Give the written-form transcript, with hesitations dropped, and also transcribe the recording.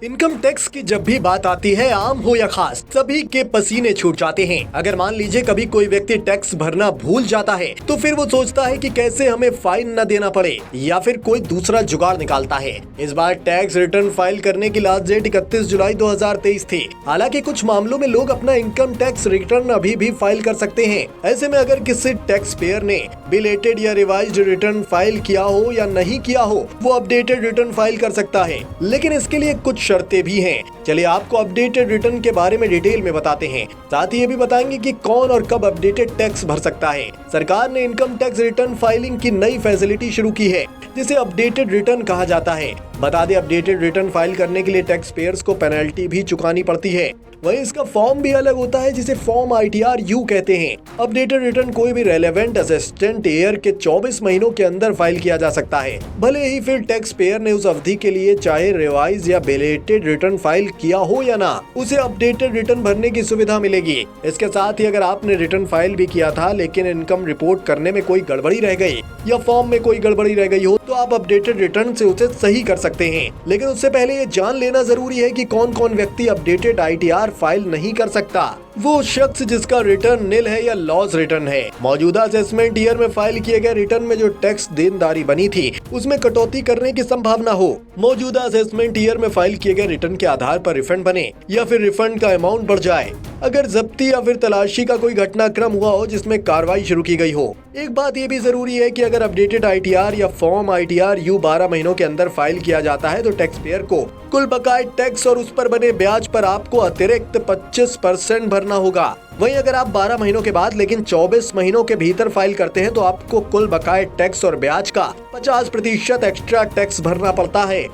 Income tax की जब भी बात आती है, आम हो या खास, सभी के पसीने छूट जाते हैं। अगर मान लीजिए कभी कोई व्यक्ति टैक्स भरना भूल जाता है तो फिर वो सोचता है कि कैसे हमें फाइन न देना पड़े या फिर कोई दूसरा जुगाड़ निकालता है। इस बार टैक्स रिटर्न फाइल करने की लास्ट डेट 31 जुलाई 2023 थी। हालांकि कुछ मामलों में लोग अपना इनकम टैक्स रिटर्न अभी भी फाइल कर सकते हैं। ऐसे में अगर किसी टैक्स पेयर ने बिलेटेड या रिवाइज्ड रिटर्न फाइल किया हो या नहीं किया हो, वो अपडेटेड रिटर्न फाइल कर सकता है, लेकिन इसके लिए कुछ शर्तें भी हैं। चलिए आपको अपडेटेड रिटर्न के बारे में डिटेल में बताते हैं। साथ ही ये भी बताएंगे कि कौन और कब अपडेटेड टैक्स भर सकता है। सरकार ने इनकम टैक्स रिटर्न फाइलिंग की नई फैसिलिटी शुरू की है, जिसे अपडेटेड रिटर्न कहा जाता है। बता दें, अपडेटेड रिटर्न फाइल करने के लिए टैक्स पेयर्स को पेनल्टी भी चुकानी पड़ती है। वहीं इसका फॉर्म भी अलग होता है, जिसे फॉर्म ITR U कहते हैं। अपडेटेड रिटर्न कोई भी रेलेवेंट असिस्टेंट ईयर के 24 महीनों के अंदर फाइल किया जा सकता है, भले ही फिर टैक्स पेयर ने उस अवधि के लिए चाहे रिवाइज या बिलेटेड रिटर्न फाइल किया हो या ना, उसे अपडेटेड रिटर्न भरने की सुविधा मिलेगी। इसके साथ ही अगर आपने रिटर्न फाइल भी किया था लेकिन इनकम रिपोर्ट करने में कोई गड़बड़ी रह गई या फॉर्म में कोई गड़बड़ी रह गई हो, तो आप अपडेटेड रिटर्न से उसे सही कर सकते हैं। लेकिन उससे पहले ये जान लेना जरूरी है कि कौन कौन व्यक्ति अपडेटेड ITR फाइल नहीं कर सकता। वो शख्स जिसका रिटर्न निल है या लॉस रिटर्न है। मौजूदा असेसमेंट ईयर में फाइल किए गए रिटर्न में जो टैक्स देनदारी बनी थी उसमें कटौती करने की संभावना हो। मौजूदा असेसमेंट ईयर में फाइल किए गए रिटर्न के आधार पर रिफंड बने या फिर रिफंड का अमाउंट बढ़ जाए। अगर जब्ती या फिर तलाशी का कोई घटनाक्रम हुआ हो जिसमें कार्रवाई शुरू की गई हो। एक बात ये भी जरूरी है कि अगर अपडेटेड ITR या फॉर्म ITR U 12 महीनों के अंदर फाइल किया जाता है तो टैक्स पेयर को कुल बकाया टैक्स और उस पर बने ब्याज पर आपको अतिरिक्त 25% भरना होगा। वहीं अगर आप 12 महीनों के बाद लेकिन 24 महीनों के भीतर फाइल करते हैं तो आपको कुल बकाया टैक्स और ब्याज का 50% एक्स्ट्रा टैक्स भरना पड़ता है।